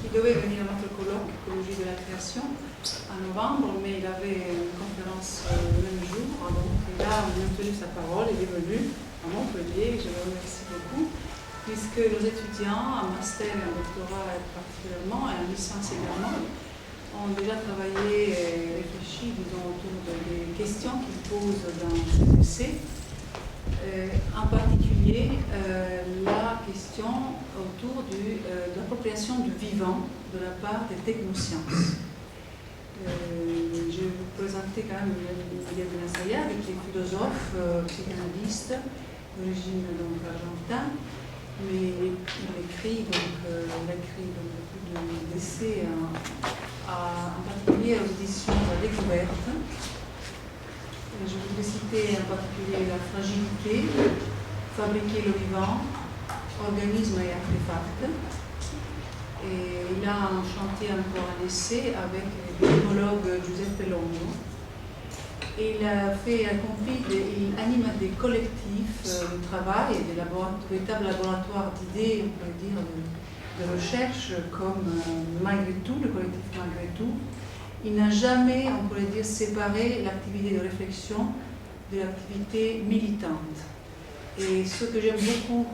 qui devait venir à notre colloque Écologie de la création en novembre, mais il avait une conférence le même jour, donc il a maintenu sa parole, il est venu à Montpellier, je le remercie beaucoup, puisque nos étudiants, en master et en doctorat particulièrement, et en licence également, ont déjà travaillé et réfléchi, disons, autour des questions qu'ils posent dans cet essai. En particulier, la question autour de l'appropriation du vivant de la part des technosciences. Je vais vous présenter quand même Miguel Benassayag, qui est philosophe, psychanalyste, d'origine argentine, mais il écrit beaucoup d'essais, en particulier aux éditions de la Découverte. Je voudrais citer en particulier La fragilité, Fabriquer le vivant, Organisme et artefacts. Et il a chanté encore un essai avec l'éthologue Giuseppe Longo. Il anime des collectifs de travail, des véritables laboratoires d'idées, on pourrait dire, de recherche, comme Malgré tout, le collectif Malgré tout. Il n'a jamais, on pourrait dire, séparé l'activité de réflexion de l'activité militante. Et ce que j'aime beaucoup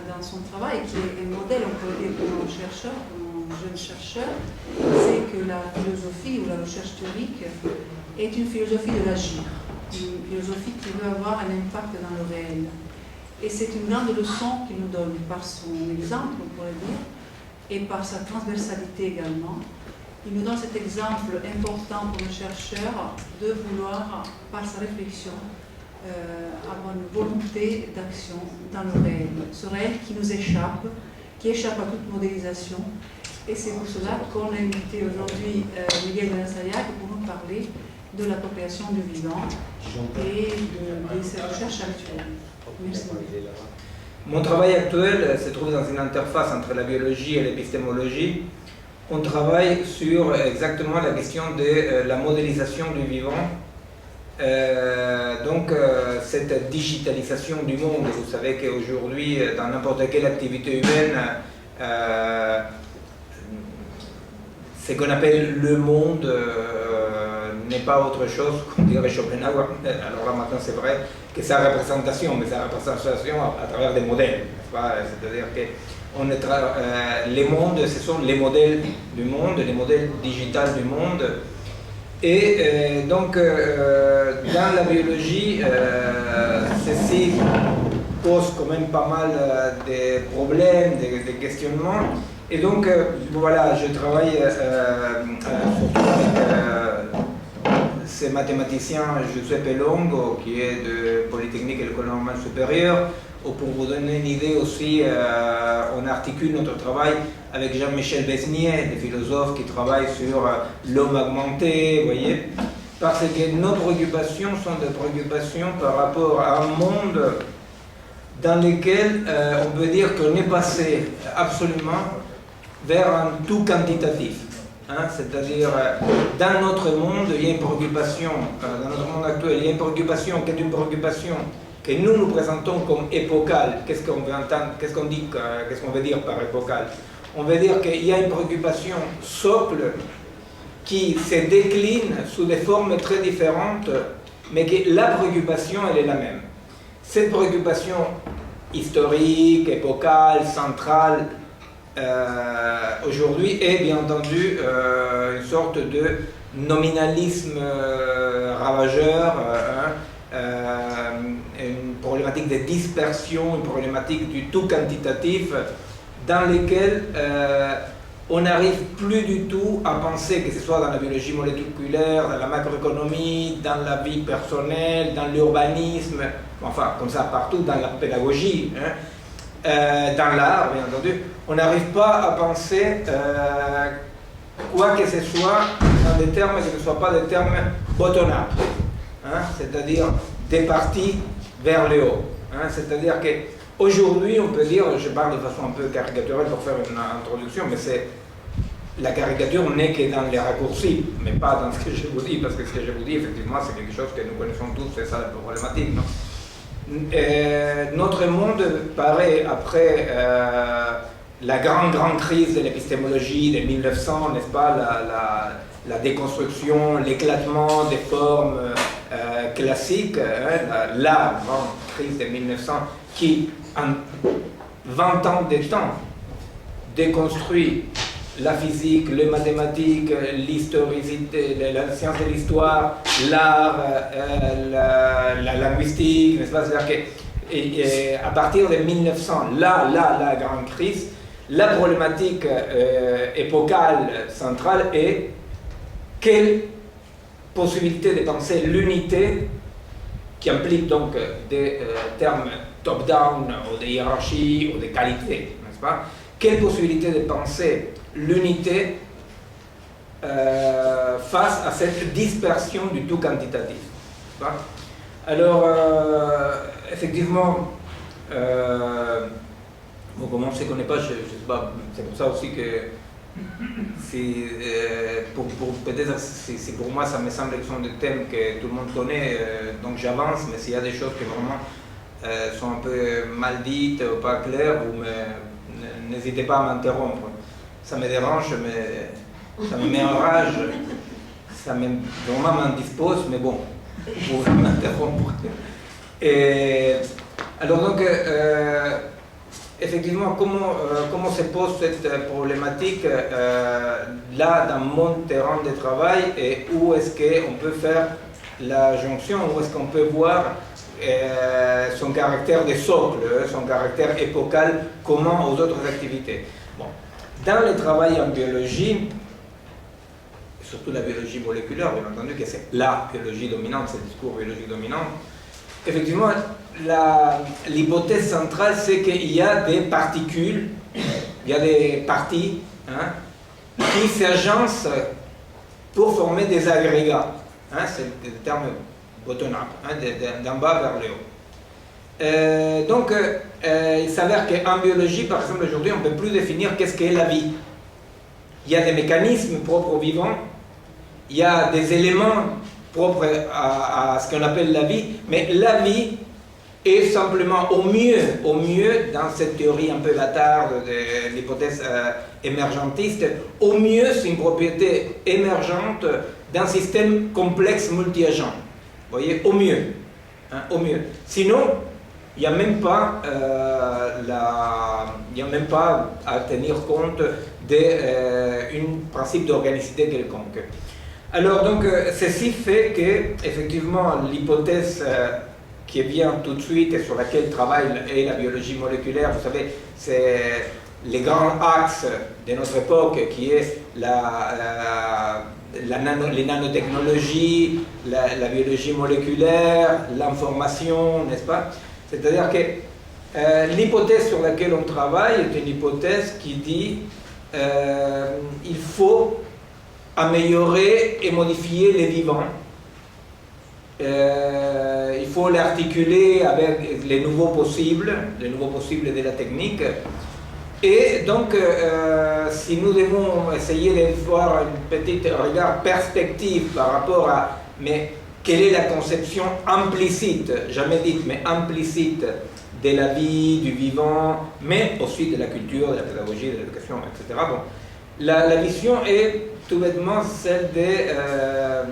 dans son travail, qui est un modèle, on pourrait dire, pour un chercheur, pour un jeune chercheur, c'est que la philosophie ou la recherche théorique est une philosophie de l'agir, une philosophie qui veut avoir un impact dans le réel. Et c'est une grande leçon qu'il nous donne par son exemple, on pourrait dire, et par sa transversalité également. Il nous donne cet exemple important pour le chercheur de vouloir, par sa réflexion, avoir une volonté d'action dans le réel. Ce réel qui nous échappe, qui échappe à toute modélisation. Et c'est pour cela qu'on a invité aujourd'hui Miguel Benassayag pour nous parler de l'appropriation du vivant et de ses recherches actuelles. Merci. Mon travail actuel se trouve dans une interface entre la biologie et l'épistémologie. On travaille sur exactement la question de la modélisation du vivant. Cette digitalisation du monde, vous savez qu'aujourd'hui, dans n'importe quelle activité humaine, ce qu'on appelle le monde n'est pas autre chose, comme dirait Schopenhauer. Alors là maintenant c'est vrai que sa représentation, mais sa représentation à travers des modèles, c'est-à-dire que les mondes, ce sont les modèles du monde, les modèles digitales du monde. Et dans la biologie, ceci pose quand même pas mal de problèmes, de questionnements. Et donc, voilà, je travaille surtout avec ce mathématicien Giuseppe Longo, qui est de Polytechnique et l'École normale supérieure. Pour vous donner une idée aussi, on articule notre travail avec Jean-Michel Besnier, des philosophes qui travaillent sur l'homme augmenté, vous voyez, parce que nos préoccupations sont des préoccupations par rapport à un monde dans lequel on peut dire qu'on est passé absolument vers un tout quantitatif. C'est-à-dire, dans notre monde, il y a une préoccupation, dans notre monde actuel, il y a une préoccupation qui est une préoccupation que nous présentons comme épocale. Qu'est-ce qu'on veut entendre, qu'est-ce qu'on dit, qu'est-ce qu'on veut dire par épocale? On veut dire qu'il y a une préoccupation socle qui se décline sous des formes très différentes, mais que la préoccupation, elle est la même. Cette préoccupation historique, épocale, centrale, aujourd'hui est bien entendu une sorte de nominalisme ravageur, une problématique de dispersion, une problématique du tout quantitatif, dans lesquelles on n'arrive plus du tout à penser, que ce soit dans la biologie moléculaire, dans la macroéconomie, dans la vie personnelle, dans l'urbanisme, enfin comme ça partout, dans la pédagogie, dans l'art bien entendu, on n'arrive pas à penser quoi que ce soit dans des termes qui ne soient pas des termes bottom-up, c'est-à-dire des parties vers le haut. C'est-à-dire qu'aujourd'hui, on peut dire, je parle de façon un peu caricaturale pour faire une introduction, mais la caricature n'est que dans les raccourcis, mais pas dans ce que je vous dis, parce que ce que je vous dis, effectivement, c'est quelque chose que nous connaissons tous, c'est ça la problématique. Non? Notre monde paraît, après la grande crise de l'épistémologie de 1900, n'est-ce pas, la déconstruction, l'éclatement des formes classiques, hein, la grande crise de 1900 qui, en 20 ans de temps, déconstruit la physique, les mathématiques, l'historicité, la science de l'histoire, l'art, la linguistique, n'est-ce pas? C'est-à-dire qu'à partir de 1900, la grande crise, la problématique épocale centrale est quelle possibilité de penser l'unité, qui implique donc des termes top-down, ou de hiérarchie, ou de qualité, n'est-ce pas? Quelle possibilité de penser l'unité face à cette dispersion du tout quantitatif. Alors, effectivement, bon, comment on ne se connaît pas, je sais pas, c'est pour ça aussi que peut-être c'est pour moi, ça me semble que ce sont des thèmes que tout le monde connaît, donc j'avance, mais s'il y a des choses qui vraiment sont un peu mal dites ou pas claires, n'hésitez pas à m'interrompre. Ça me dérange, mais ça me met en rage, ça vraiment m'indispose, mais bon, vous pouvez m'interrompre. Et alors donc, effectivement, comment se pose cette problématique là dans mon terrain de travail, et où est-ce qu'on peut faire la jonction, où est-ce qu'on peut voir son caractère de socle, son caractère épocal commun aux autres activités. Bon. Dans le travail en biologie, surtout la biologie moléculaire, bien entendu, que c'est la biologie dominante, c'est le discours biologique dominant, effectivement, l'hypothèse centrale, c'est qu'il y a des particules, il y a des parties qui s'agencent pour former des agrégats. C'est le terme bottom-up, d'en bas vers le haut. Donc, il s'avère qu'en biologie, par exemple, aujourd'hui, on ne peut plus définir qu'est-ce qu'est la vie. Il y a des mécanismes propres au vivant, il y a des éléments propres à ce qu'on appelle la vie, mais la vie est simplement au mieux, dans cette théorie un peu bâtarde de l'hypothèse émergentiste, au mieux, c'est une propriété émergente d'un système complexe multi-agent. Vous voyez, au mieux. Au mieux. Sinon, il n'y a même pas à tenir compte d'un principe d'organicité quelconque. Alors, donc, ceci fait que, effectivement, l'hypothèse qui vient tout de suite et sur laquelle travaille la biologie moléculaire, vous savez, c'est les grands axes de notre époque, qui est les nanotechnologies, la biologie moléculaire, l'information, n'est-ce pas? C'est-à-dire que l'hypothèse sur laquelle on travaille est une hypothèse qui dit il faut améliorer et modifier les vivants. Il faut l'articuler avec les nouveaux possibles de la technique. Et donc, si nous devons essayer de voir un petit regard perspective par rapport à, mais quelle est la conception implicite, jamais dite, mais implicite de la vie, du vivant, mais aussi de la culture, de la pédagogie, de l'éducation, etc. Bon, la vision est tout bêtement celle d'un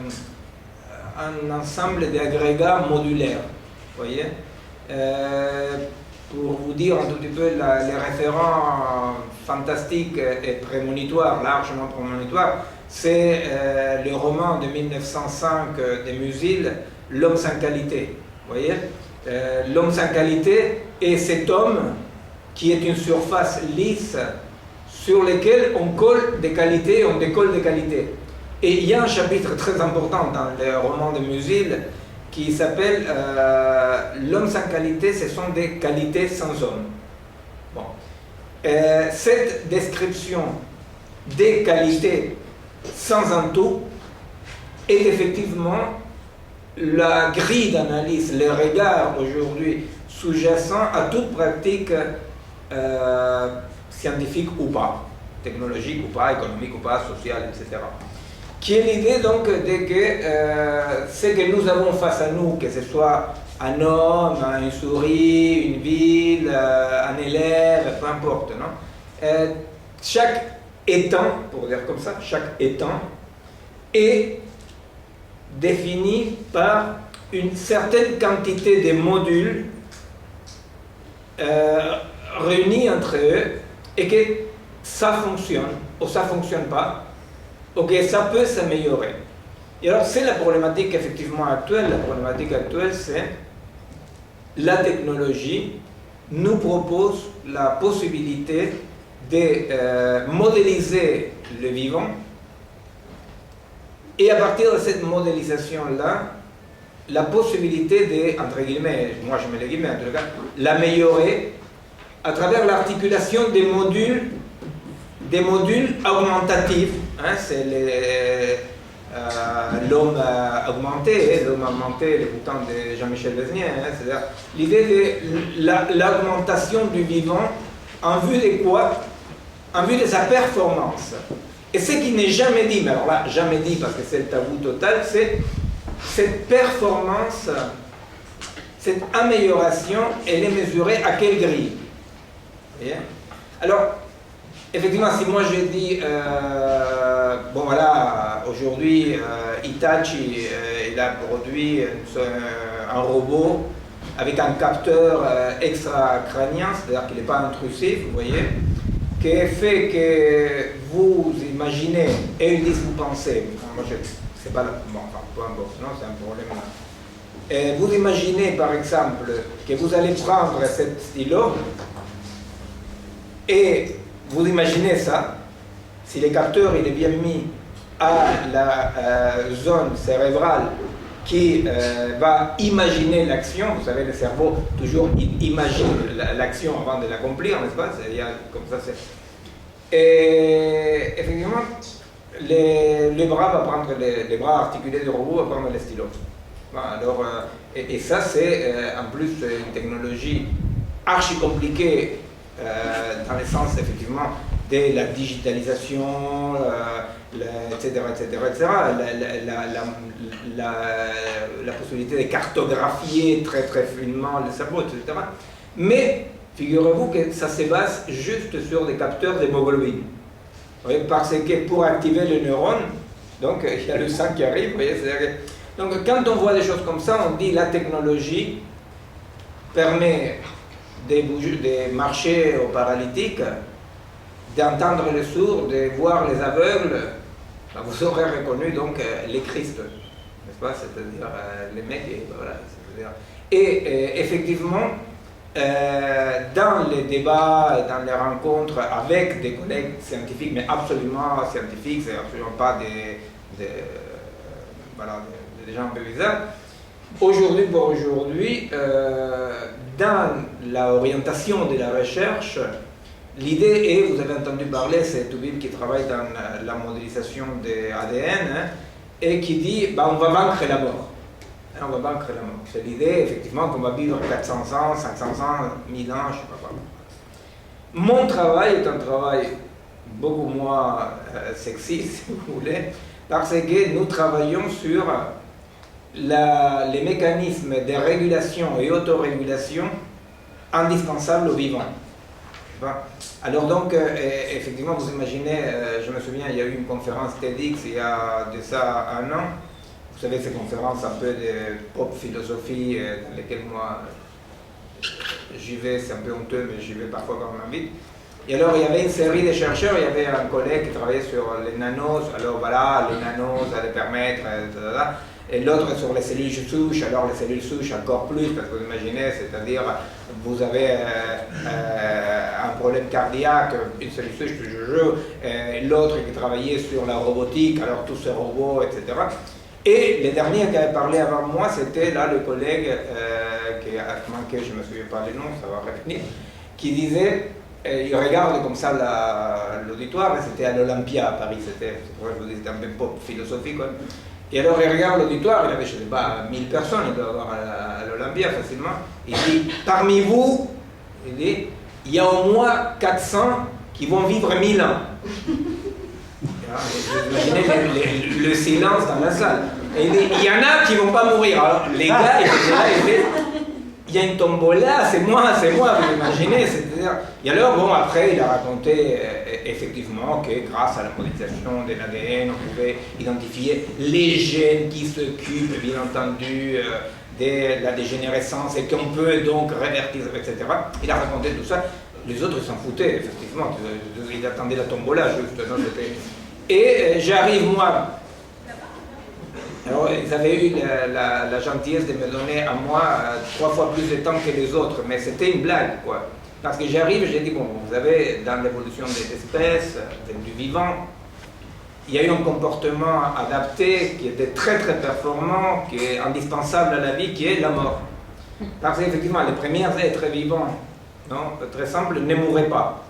ensemble d'agrégats modulaires, vous voyez. Pour vous dire un tout petit peu les référents fantastiques et prémonitoires, largement prémonitoires, c'est le roman de 1905 de Musil, L'homme sans qualité. Vous voyez, l'homme sans qualité est cet homme qui est une surface lisse sur laquelle on colle des qualités, on décolle des qualités. Et il y a un chapitre très important dans le roman de Musil qui s'appelle L'homme sans qualité, ce sont des qualités sans homme. Bon. Cette description des qualités sans un tout est effectivement la grille d'analyse, le regard aujourd'hui sous-jacent à toute pratique scientifique ou pas, technologique ou pas, économique ou pas, sociale, etc. Qui est l'idée donc de que ce que nous avons face à nous, que ce soit un homme, une souris, une ville, un élève, peu importe, non? chaque étang, pour dire comme ça, chaque étang est défini par une certaine quantité de modules réunis entre eux et que ça fonctionne ou ça ne fonctionne pas, ou que ça peut s'améliorer. Et alors c'est la problématique effectivement actuelle. La problématique actuelle, c'est la technologie nous propose la possibilité de modéliser le vivant, et à partir de cette modélisation-là, la possibilité de, entre guillemets, moi je mets les guillemets en tout cas, l'améliorer à travers l'articulation des modules augmentatifs. Hein, c'est l'homme augmenté, les boutons de Jean-Michel Besnier, hein, c'est-à-dire l'idée de l'augmentation du vivant en vue de quoi? En vue de sa performance. Et ce qui n'est jamais dit, mais alors là, jamais dit parce que c'est le tabou total, c'est cette performance, cette amélioration, elle est mesurée à quelle grille? Vous voyez? Alors, effectivement, si moi je dis, bon voilà, aujourd'hui, Hitachi, il a produit un robot avec un capteur extra-crânien, c'est-à-dire qu'il n'est pas intrusif, vous voyez, qui fait que vous imaginez, et ils disent vous pensez, moi je sais pas, bon, enfin, peu importe, non, c'est un problème là. Et vous imaginez par exemple que vous allez prendre cet stylo et vous imaginez ça, si le capteur il est bien mis à la zone cérébrale qui va imaginer l'action, vous savez, le cerveau toujours imagine l'action avant de l'accomplir, n'est-ce pas? Comme ça, c'est... Et effectivement, les bras va prendre les bras articulés du robot va prendre les stylos. Bon, alors, et ça, c'est en plus une technologie archi compliquée dans le sens effectivement de la digitalisation, etc., la possibilité de cartographier très très finement le cerveau, etc. Mais figurez-vous que ça se base juste sur des capteurs d'hémoglobine. Parce que pour activer le neurone, donc il y a le sang qui arrive, vous voyez, donc quand on voit des choses comme ça, on dit la technologie permet de marcher aux paralytiques, d'entendre les sourds, de voir les aveugles. Vous aurez reconnu donc les Christ, n'est-ce pas? C'est-à-dire les mecs, et voilà. Et effectivement, dans les débats, dans les rencontres avec des collègues scientifiques, mais absolument scientifiques, c'est absolument pas des gens un peu bizarres, aujourd'hui pour aujourd'hui, dans l'orientation de la recherche, l'idée est, vous avez entendu parler, c'est Toubib qui travaille dans la modélisation de l'ADN, hein, et qui dit, bah, on va vaincre la mort. On va vaincre la mort. C'est l'idée, effectivement, qu'on va vivre 400 ans, 500 ans, 1000 ans, je ne sais pas quoi. Mon travail est un travail beaucoup moins sexy, si vous voulez, parce que nous travaillons sur les mécanismes de régulation et autorégulation indispensables au vivant. Alors donc, effectivement, vous imaginez, je me souviens, il y a eu une conférence TEDx il y a de ça un an. Vous savez, ces conférences un peu de pop philosophie dans lesquelles moi j'y vais, c'est un peu honteux, mais j'y vais parfois quand on m'invite. Et alors, il y avait une série de chercheurs, il y avait un collègue qui travaillait sur les nanos, alors voilà, les nanos allaient permettre, etc. Et l'autre sur les cellules souches, alors les cellules souches encore plus, parce que vous imaginez, c'est-à-dire vous avez un problème cardiaque, une cellule souche, l'autre qui travaillait sur la robotique, alors tous ces robots, etc. Et le dernier qui avait parlé avant moi, c'était là le collègue qui a manqué, je ne me souviens pas du nom, ça va revenir, qui disait, il regarde comme ça l'auditoire, et c'était à l'Olympia à Paris, c'était un peu pop philosophique. Quoi. Et alors il regarde l'auditoire, il avait, je ne sais pas, 1000 personnes, il doit avoir à l'Olympia facilement. Il dit, parmi vous, il dit, il y a au moins 400 qui vont vivre 1000 ans. Vous imaginez le silence dans la salle. Et il dit, il y en a qui ne vont pas mourir. Alors les gars, ils étaient là, il y a une tombola, c'est moi, vous imaginez. Et alors, bon, après, il a raconté effectivement que grâce à la modification de l'ADN, on pouvait identifier les gènes qui s'occupent, bien entendu, de la dégénérescence et qu'on peut donc révertir, etc. Il a raconté tout ça. Les autres s'en foutaient, effectivement. Ils attendaient la tombola, juste. Non, et j'arrive, moi. Alors, ils avaient eu la gentillesse de me donner à moi 3 fois plus de temps que les autres, mais c'était une blague, quoi. Parce que j'arrive, j'ai dit, bon, vous avez, dans l'évolution des espèces, du vivant, il y a eu un comportement adapté qui était très très performant, qui est indispensable à la vie, qui est la mort. Parce qu'effectivement, les premiers êtres vivants, non, très simples, ne mouraient pas.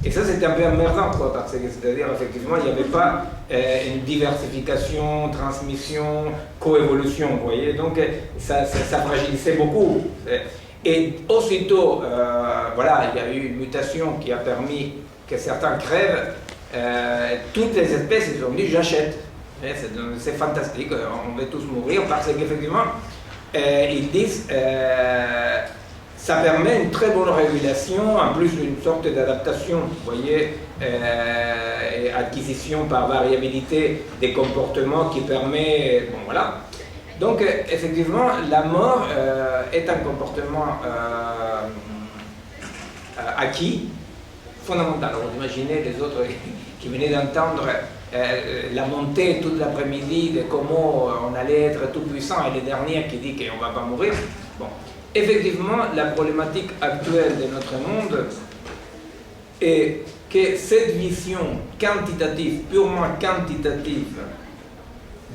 Et ça, c'était un peu emmerdant, quoi, parce que c'est-à-dire, effectivement, il n'y avait pas une diversification, transmission, coévolution, vous voyez, donc ça fragilisait beaucoup. Et aussitôt, voilà, il y a eu une mutation qui a permis que certains crèvent, toutes les espèces, ils ont dit, j'achète. C'est fantastique, on va tous mourir, parce qu'effectivement, ils disent... ça permet une très bonne régulation, en plus d'une sorte d'adaptation, vous voyez, et acquisition par variabilité des comportements qui permet, bon voilà. Donc effectivement, la mort est un comportement acquis, fondamental. Alors, vous imaginez les autres qui venaient d'entendre la montée toute l'après-midi de comment on allait être tout puissant et les derniers qui disent qu'on ne va pas mourir. Bon. Effectivement, la problématique actuelle de notre monde est que cette vision quantitative, purement quantitative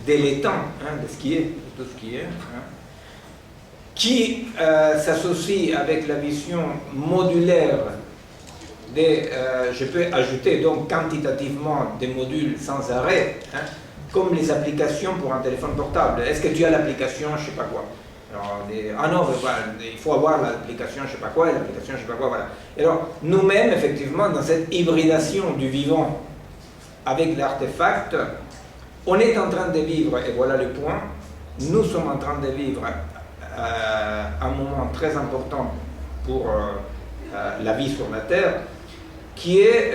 de l'étang, de ce qui est, de tout ce qui est, qui s'associe avec la vision modulaire je peux ajouter donc quantitativement des modules sans arrêt, comme les applications pour un téléphone portable. Est-ce que tu as l'application, je ne sais pas quoi? Alors, ah non, voilà, il faut avoir l'application je ne sais pas quoi et l'application je ne sais pas quoi, voilà. Et alors, nous-mêmes, effectivement, dans cette hybridation du vivant avec l'artefact, on est en train de vivre, et voilà le point, nous sommes en train de vivre un moment très important pour la vie sur la Terre, qui est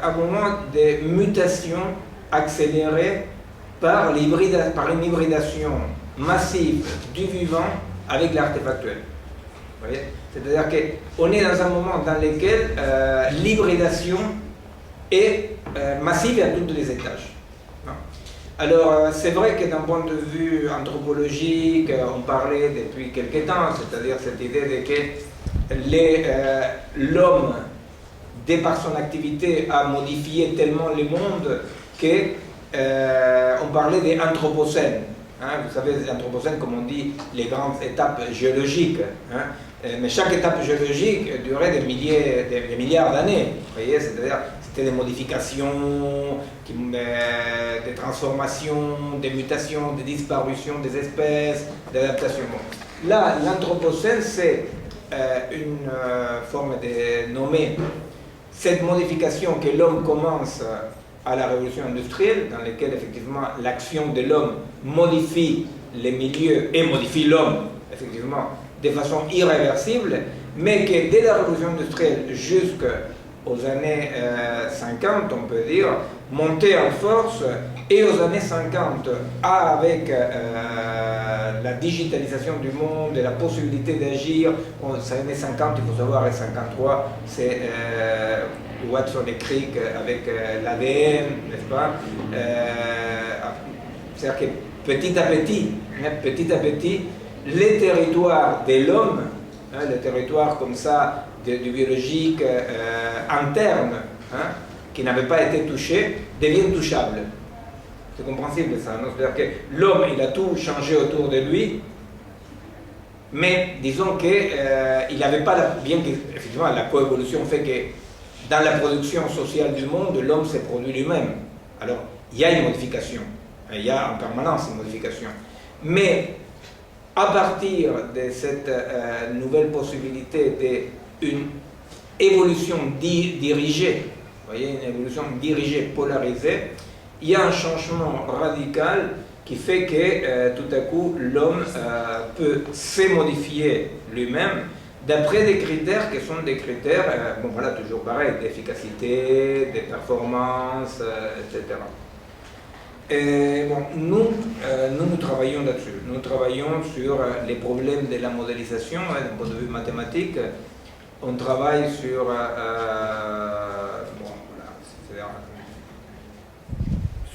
un moment de mutation accélérée par une hybridation massive du vivant avec l'artefactuel. Vous voyez? C'est-à-dire qu'on est dans un moment dans lequel l'hybridation est massive et à tous les étages. Non? Alors, c'est vrai que d'un point de vue anthropologique, on parlait depuis quelque temps, c'est-à-dire cette idée de que l'homme, de par son activité, a modifié tellement le monde qu'on parlait des anthropocènes. Vous savez, les anthropocènes, comme on dit, les grandes étapes géologiques. Mais chaque étape géologique durait des milliards d'années. Vous voyez, c'est-à-dire, c'était des modifications, des transformations, des mutations, des disparitions des espèces, des adaptations. Bon. Là, l'anthropocène, c'est une forme de nommer cette modification que l'homme commence à la révolution industrielle, dans laquelle effectivement l'action de l'homme modifie les milieux et modifie l'homme, effectivement, de façon irréversible, mais que dès la révolution industrielle jusqu'aux années 50, on peut dire, montait en force, et aux années 50, avec la digitalisation du monde et la possibilité d'agir, aux années 50, il faut savoir, et 53, c'est Watson et Crick avec l'ADN, n'est-ce pas? C'est-à-dire que petit à petit, les territoires de l'homme, les territoires comme ça, du biologique interne, qui n'avaient pas été touchés, deviennent touchables. C'est compréhensible ça, non? C'est-à-dire que l'homme, il a tout changé autour de lui, mais disons qu'il n'avait pas, bien qu'effectivement la coévolution fait que dans la production sociale du monde, l'homme s'est produit lui-même. Alors, il y a une modification, il y a en permanence une modification. Mais à partir de cette nouvelle possibilité d'une évolution dirigée, vous voyez, une évolution dirigée, polarisée, il y a un changement radical qui fait que tout à coup l'homme peut se modifier lui-même, d'après des critères qui sont des critères, bon voilà, toujours pareil, d'efficacité, de performance, etc. Et bon, nous travaillons là-dessus. Nous travaillons sur les problèmes de la modélisation, d'un point de vue mathématique. On travaille sur, bon, voilà,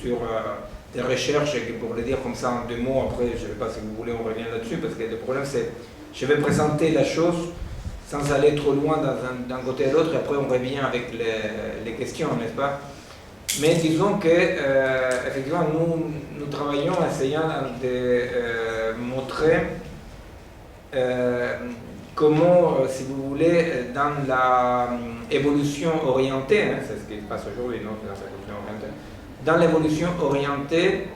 sur des recherches, pour le dire comme ça en 2 mots, après je ne sais pas si vous voulez on revient là-dessus, parce que le problème c'est, je vais présenter la chose sans aller trop loin d'un côté à l'autre, et après on revient avec les questions, n'est-ce pas? Mais disons que, effectivement, nous travaillons en essayant de montrer comment, si vous voulez, dans l'évolution orientée, hein, c'est ce qui se passe aujourd'hui, non, dans l'évolution orientée,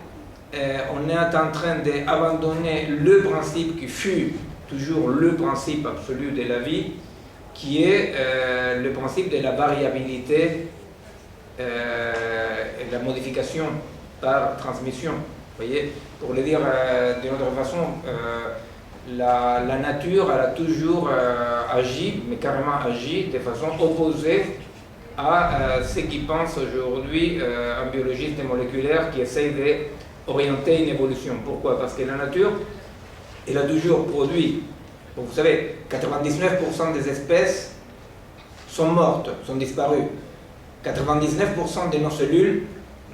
on est en train d'abandonner le principe qui fut toujours le principe absolu de la vie, qui est le principe de la variabilité et de la modification par transmission. Vous voyez, pour le dire d'une autre façon, la nature elle a toujours agi, mais carrément agi de façon opposée à ce qui pense aujourd'hui un biologiste moléculaire qui essaye d'orienter une évolution. Pourquoi? Parce que la nature, elle a toujours produit, bon, vous savez, 99% des espèces sont mortes, sont disparues. 99% de nos cellules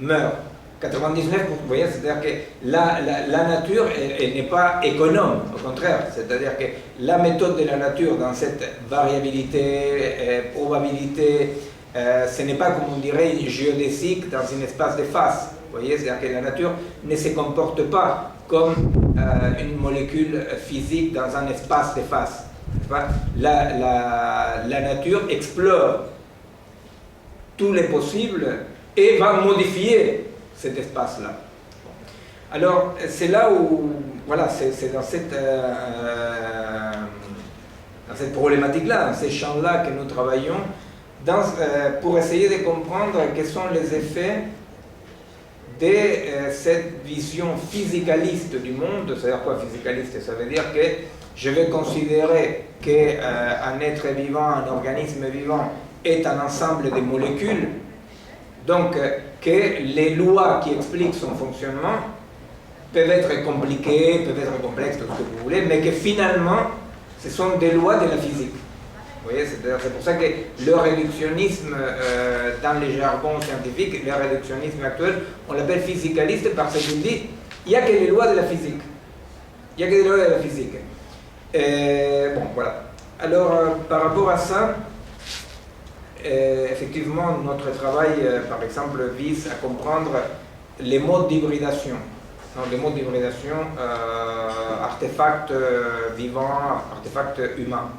meurent. 99%, vous voyez, c'est-à-dire que la nature, elle n'est pas économe, au contraire. C'est-à-dire que la méthode de la nature dans cette variabilité, probabilité, ce n'est pas, comme on dirait, géodésique dans un espace de phase. Vous voyez, c'est-à-dire que la nature ne se comporte pas comme une molécule physique dans un espace de phase. La nature explore tous les possibles et va modifier cet espace-là. Alors, c'est là où, voilà, c'est dans cette problématique-là, dans ces champs-là que nous travaillons, pour essayer de comprendre quels sont les effets de cette vision physicaliste du monde. C'est-à-dire quoi physicaliste? Ça veut dire que je vais considérer qu'un être vivant, un organisme vivant, est un ensemble de molécules, donc que les lois qui expliquent son fonctionnement peuvent être compliquées, peuvent être complexes, tout ce que vous voulez, mais que finalement, ce sont des lois de la physique. Vous voyez, c'est pour ça que le réductionnisme, dans les jargons scientifiques, le réductionnisme actuel, on l'appelle physicaliste parce qu'il dit il n'y a que les lois de la physique. Il n'y a que les lois de la physique. Bon, voilà. Alors, par rapport à ça, effectivement, notre travail, par exemple, vise à comprendre les modes d'hybridation. Les modes d'hybridation, artefacts vivants, artefacts humains.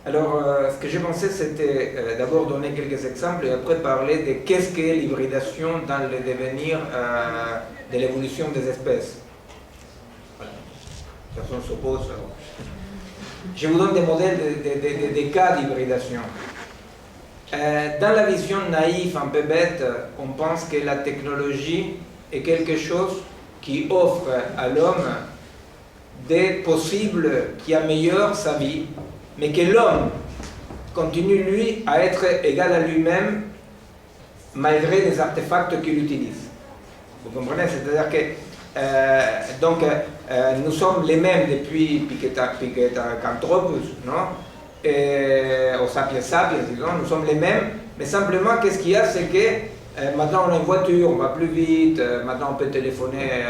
Alors, ce que j'ai pensé, c'était d'abord donner quelques exemples et après parler de qu'est-ce qu'est l'hybridation dans le devenir de l'évolution des espèces. Voilà. Personne s'oppose. Je vous donne des modèles, des cas d'hybridation. Dans la vision naïve, un peu bête, on pense que la technologie est quelque chose qui offre à l'homme des possibles qui améliorent sa vie, mais que l'homme continue, lui, à être égal à lui-même malgré les artefacts qu'il utilise. Vous comprenez? C'est-à-dire que nous sommes les mêmes depuis Pithecanthropus, non? Au sapiens sapiens, disons, nous sommes les mêmes, mais simplement, qu'est-ce qu'il y a, c'est que maintenant on a une voiture, on va plus vite, maintenant on peut téléphoner,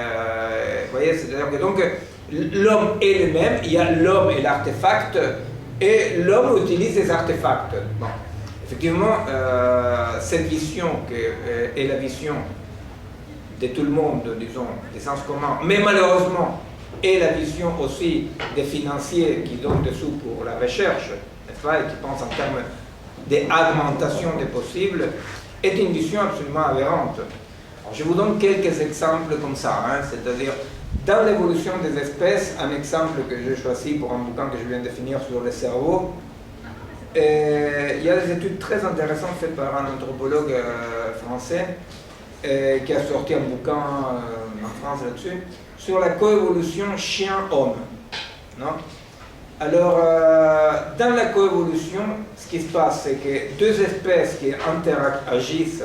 vous voyez, c'est-à-dire que donc l'homme est le même, il y a l'homme et l'artefact, et l'homme utilise les artefacts. Bon. Effectivement, cette vision est la vision de tout le monde, disons, des sens communs, mais malheureusement, est la vision aussi des financiers qui donnent des sous pour la recherche, n'est-ce pas, et qui pensent en termes d'augmentation des possibles, est une vision absolument aberrante. Alors, je vous donne quelques exemples comme ça, hein, c'est-à-dire, dans l'évolution des espèces, un exemple que j'ai choisi pour un bouquin que je viens de finir sur le cerveau, il y a des études très intéressantes faites par un anthropologue français qui a sorti un bouquin en France là-dessus, sur la coévolution chien-homme. Non? Alors, dans la coévolution, ce qui se passe, c'est que deux espèces qui interagissent,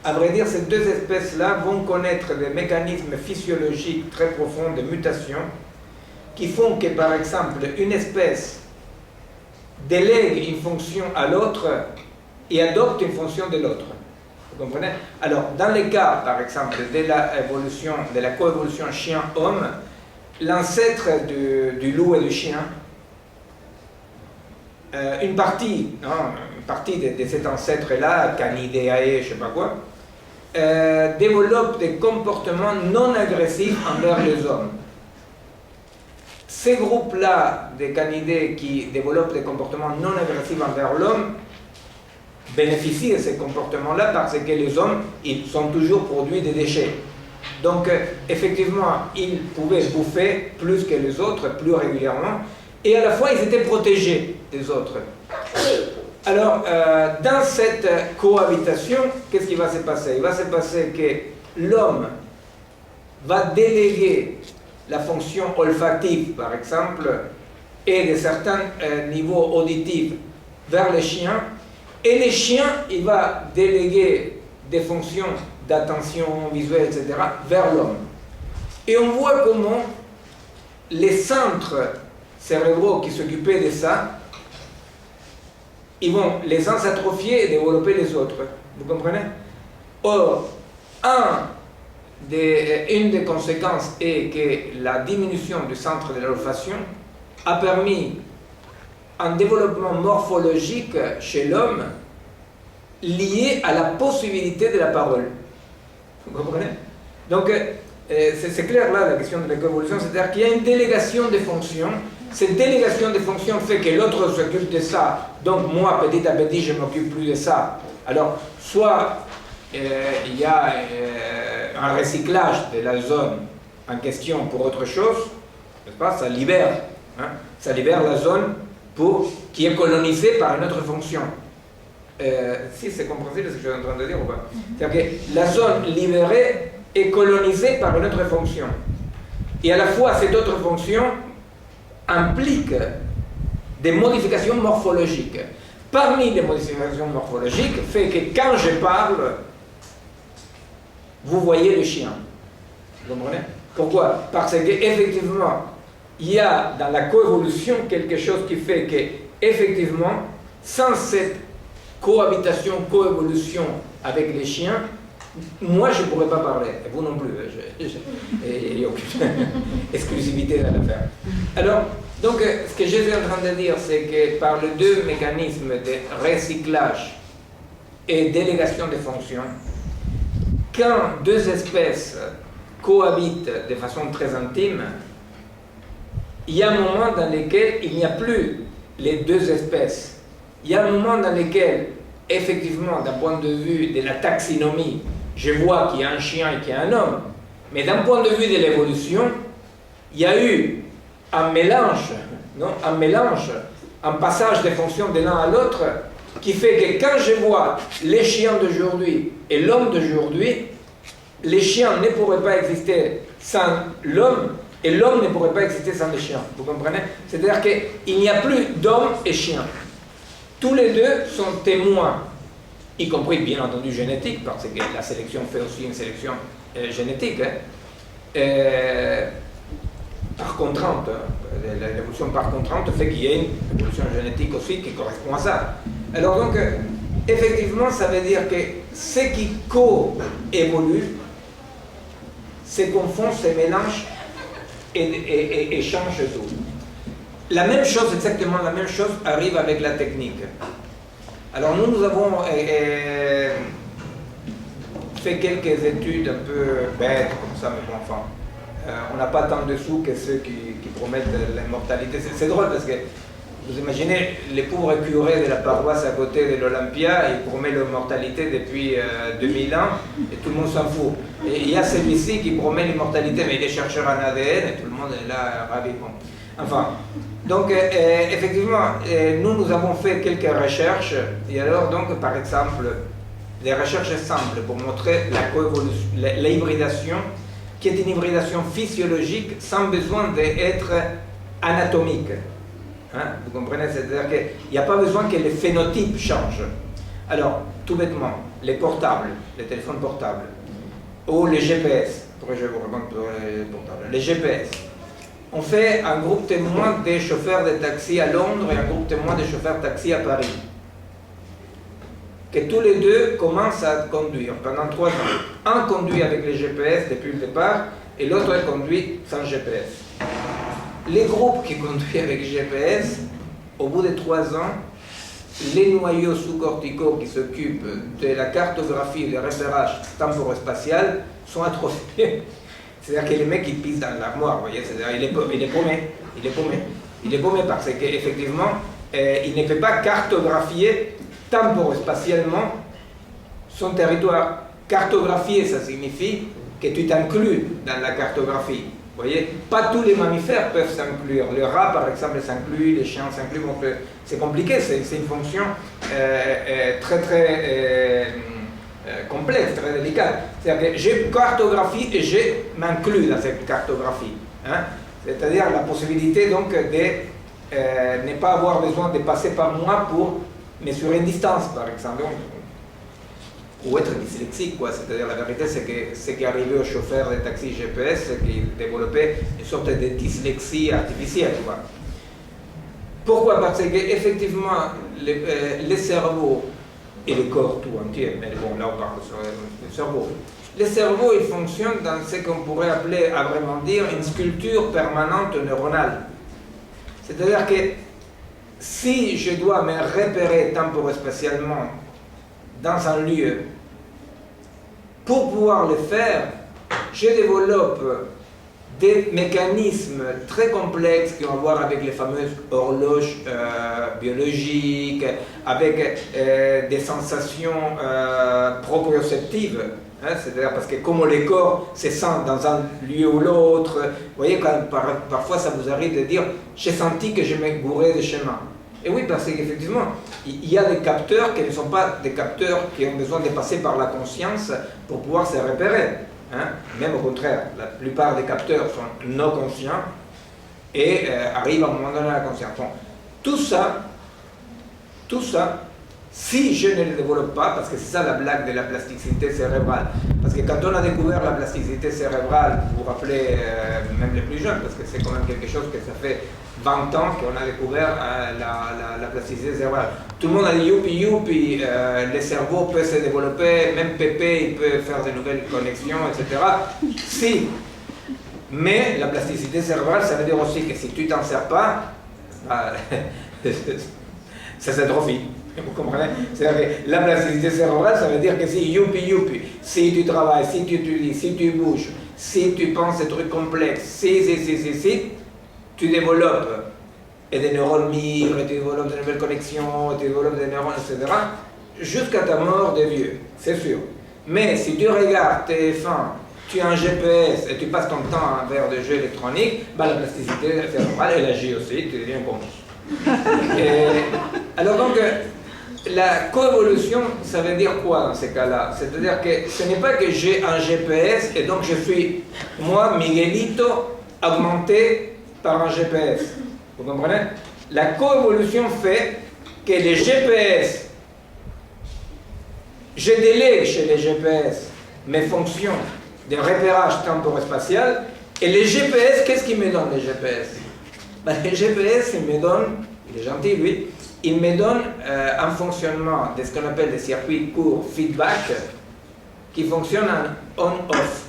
à vrai dire, ces deux espèces-là vont connaître des mécanismes physiologiques très profonds de mutation qui font que, par exemple, une espèce délègue une fonction à l'autre et adopte une fonction de l'autre. Vous comprenez? Alors, dans les cas, par exemple, de la coévolution chien-homme, l'ancêtre du loup et du chien, une partie de cet ancêtre-là, Canidae, je ne sais pas quoi, développe des comportements non agressifs envers les hommes. Ces groupes-là de canidés qui développent des comportements non agressifs envers l'homme bénéficient de ces comportements-là parce que les hommes, ils sont toujours produits des déchets. Donc, effectivement, ils pouvaient bouffer plus que les autres, plus régulièrement, et à la fois, ils étaient protégés des autres. Alors, dans cette cohabitation, qu'est-ce qui va se passer? Il va se passer que l'homme va déléguer la fonction olfactive, par exemple, et de certains niveaux auditifs vers les chiens, et les chiens, il va déléguer des fonctions d'attention visuelle, etc., vers l'homme. Et on voit comment les centres cérébraux qui s'occupaient de ça, ils vont les uns s'atrophier et développer les autres. Vous comprenez? Or, une des conséquences est que la diminution du centre de l'olfaction a permis un développement morphologique chez l'homme lié à la possibilité de la parole. Vous comprenez? Donc, c'est clair là la question de la coévolution, c'est-à-dire qu'il y a une délégation des fonctions. Cette délégation des fonctions fait que l'autre s'occupe de ça, donc moi, petit à petit, je ne m'occupe plus de ça. Alors, soit il y a un recyclage de la zone en question pour autre chose, n'est-ce pas? Ça libère, ça libère la zone qui est colonisée par une autre fonction. Si c'est compréhensible ce que je suis en train de dire ou pas? C'est-à-dire que la zone libérée est colonisée par une autre fonction. Et à la fois, cette autre fonction implique des modifications morphologiques. Parmi les modifications morphologiques, fait que quand je parle, vous voyez le chien. Vous comprenez? Pourquoi? Parce qu'effectivement, il y a dans la coévolution quelque chose qui fait que, effectivement, sans cette coévolution avec les chiens, moi je ne pourrais pas parler, et vous non plus, il n'y a aucune exclusivité dans l'affaire. Alors, donc, ce que je suis en train de dire, c'est que par les deux mécanismes de recyclage et délégation de fonctions, quand deux espèces cohabitent de façon très intime, il y a un moment dans lequel il n'y a plus les deux espèces. Il y a un moment dans lequel, effectivement, d'un point de vue de la taxinomie, je vois qu'il y a un chien et qu'il y a un homme, mais d'un point de vue de l'évolution, il y a eu un mélange, un passage des fonctions de l'un à l'autre, qui fait que quand je vois les chiens d'aujourd'hui et l'homme d'aujourd'hui, les chiens ne pourraient pas exister sans l'homme, et l'homme ne pourrait pas exister sans les chiens. Vous comprenez? C'est-à-dire qu'il n'y a plus d'homme et chien. Tous les deux sont témoins, y compris bien entendu génétique, parce que la sélection fait aussi une sélection génétique, par contrainte. L'évolution par contrainte fait qu'il y a une évolution génétique aussi qui correspond à ça. Alors donc, effectivement, ça veut dire que ce qui co-évolue se confond, se mélange et change tout. La même chose, exactement la même chose, arrive avec la technique. Alors nous avons fait quelques études un peu bêtes, comme ça, mais bon, enfin, on n'a pas tant de sous que ceux qui promettent l'immortalité. C'est drôle parce que, vous imaginez, les pauvres curés de la paroisse à côté de l'Olympia, ils promettent l'immortalité depuis 2000 ans, et tout le monde s'en fout. Et il y a celui-ci qui promet l'immortalité, mais il est chercheur en ADN, et tout le monde est là ravi. Bon. Enfin, donc effectivement, nous avons fait quelques recherches, et alors donc par exemple, des recherches simples pour montrer la hybridation, qui est une hybridation physiologique sans besoin d'être anatomique. Hein? Vous comprenez? C'est-à-dire qu'il n'y a pas besoin que les phénotypes changent. Alors, tout bêtement, les portables, les téléphones portables, ou les GPS, pourquoi je vous raconte pour les portables, les GPS. On fait un groupe témoin des chauffeurs de taxi à Londres et un groupe témoin des chauffeurs de taxi à Paris. Que tous les deux commencent à conduire pendant 3 ans. Un conduit avec les GPS depuis le départ et l'autre conduit sans GPS. Les groupes qui conduisent avec GPS, au bout de 3 ans, les noyaux sous-corticaux qui s'occupent de la cartographie et du repérage temporo-spatial sont atrophiés. C'est-à-dire que les mecs ils pissent dans l'armoire, vous voyez, c'est-à-dire il est paumé parce qu'effectivement, il ne peut pas cartographier temporo-spatialement son territoire. Cartographier, ça signifie que tu t'inclus dans la cartographie. Vous voyez, pas tous les mammifères peuvent s'inclure. Le rat, par exemple, s'inclut, les chiens s'incluent. Donc, c'est compliqué, c'est une fonction très complexe, très délicate. C'est-à-dire que je cartographie et je m'inclus dans cette cartographie. Hein? C'est-à-dire la possibilité donc de ne pas avoir besoin de passer par moi pour mesurer une distance, par exemple. Ou être dyslexique, quoi. C'est-à-dire la vérité, c'est que ce qui est arrivé aux chauffeurs de taxi GPS, c'est qu'ils développaient une sorte de dyslexie artificielle, quoi. Pourquoi? Parce qu'effectivement, le cerveau et le corps tout entier, mais bon, là on parle sur le cerveau. Le cerveau, il fonctionne dans ce qu'on pourrait appeler, à vraiment dire, une sculpture permanente neuronale. C'est-à-dire que si je dois me repérer temporo-spatialement dans un lieu, pour pouvoir le faire, je développe des mécanismes très complexes qui ont à voir avec les fameuses horloges biologiques, avec des sensations proprioceptives. Hein, c'est-à-dire parce que comme les corps se sentent dans un lieu ou l'autre, vous voyez, quand parfois ça vous arrive de dire « j'ai senti que je me gourais de chemin ». Et oui, parce qu'effectivement, il y a des capteurs qui ne sont pas des capteurs qui ont besoin de passer par la conscience pour pouvoir se repérer. Hein? Même au contraire, la plupart des capteurs sont non conscients et arrivent à un moment donné à la conscience. Bon, tout ça, si je ne le développe pas, parce que c'est ça la blague de la plasticité cérébrale, parce que quand on a découvert la plasticité cérébrale, vous vous rappelez, même les plus jeunes, parce que c'est quand même quelque chose que ça fait 20 ans qu'on a découvert la plasticité cérébrale. Tout le monde a dit youpi, le cerveau peut se développer, même Pépé il peut faire de nouvelles connexions, etc. Si, mais la plasticité cérébrale, ça veut dire aussi que si tu t'en sers pas, ça s'atrophie. Vous comprenez? C'est-à-dire que la plasticité cérébrale, ça veut dire que si youpi, si tu travailles, si tu étudies, si tu bouges, si tu penses des trucs complexes, si, tu développes et des neurones mûrs, et tu développes de nouvelles connexions, et tu développes des neurones, etc., jusqu'à ta mort de vieux, c'est sûr. Mais si tu regardes TF1, tu as un GPS et tu passes ton temps vers des jeux électroniques, bah, la plasticité cérébrale, elle agit aussi, tu deviens con. Alors donc, la coévolution, ça veut dire quoi dans ces cas-là? C'est-à-dire que ce n'est pas que j'ai un GPS et donc je suis, moi, Miguelito, augmenté par un GPS. Vous comprenez? La coévolution fait que les GPS, je délègue chez les GPS mes fonctions de repérage temporo-spatial, et les GPS, qu'est-ce qu'ils me donnent les GPS? Ben, les GPS, ils me donnent, il est gentil lui, il me donne un fonctionnement de ce qu'on appelle des circuits courts feedback qui fonctionnent en on-off,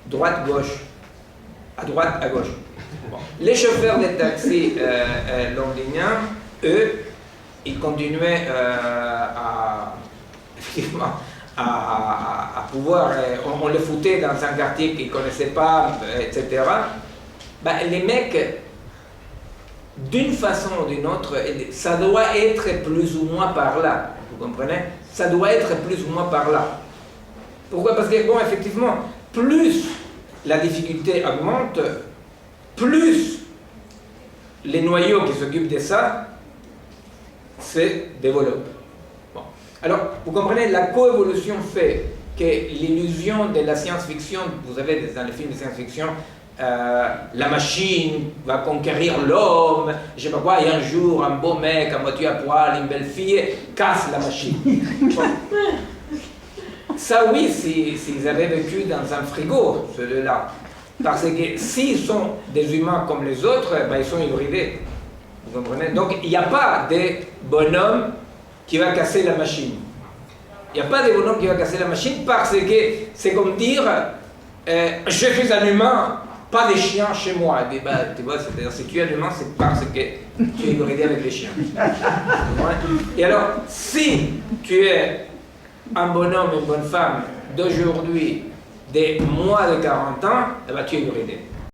droite-gauche, à droite, à gauche. Bon. Les chauffeurs de taxi londoniens, eux, ils continuaient effectivement, à pouvoir, on les foutait dans un quartier qu'ils ne connaissaient pas, etc. Ben, les mecs, d'une façon ou d'une autre, ça doit être plus ou moins par là, vous comprenez? Ça doit être plus ou moins par là. Pourquoi? Parce que, bon, effectivement, plus la difficulté augmente, plus les noyaux qui s'occupent de ça se développent. Bon. Alors, vous comprenez, la coévolution fait que l'illusion de la science-fiction, vous savez, dans les films de science-fiction, la machine va conquérir l'homme, je sais pas quoi, et un jour, un beau mec à moitié à poil, une belle fille, casse la machine. Bon. Ça, oui, s'ils avaient vécu dans un frigo, ceux-là. Parce que s'ils sont des humains comme les autres, ben, ils sont hybridés. Vous comprenez? Donc, il n'y a pas de bonhomme qui va casser la machine. Il n'y a pas de bonhomme qui va casser la machine parce que c'est comme dire je suis un humain, pas des chiens chez moi. Et ben, tu vois, c'est-à-dire si tu es un humain, c'est parce que tu es hybridé avec les chiens. Et alors, si tu es un bonhomme et une bonne femme d'aujourd'hui, des moins de 40 ans, eh ben, tu es hybridé.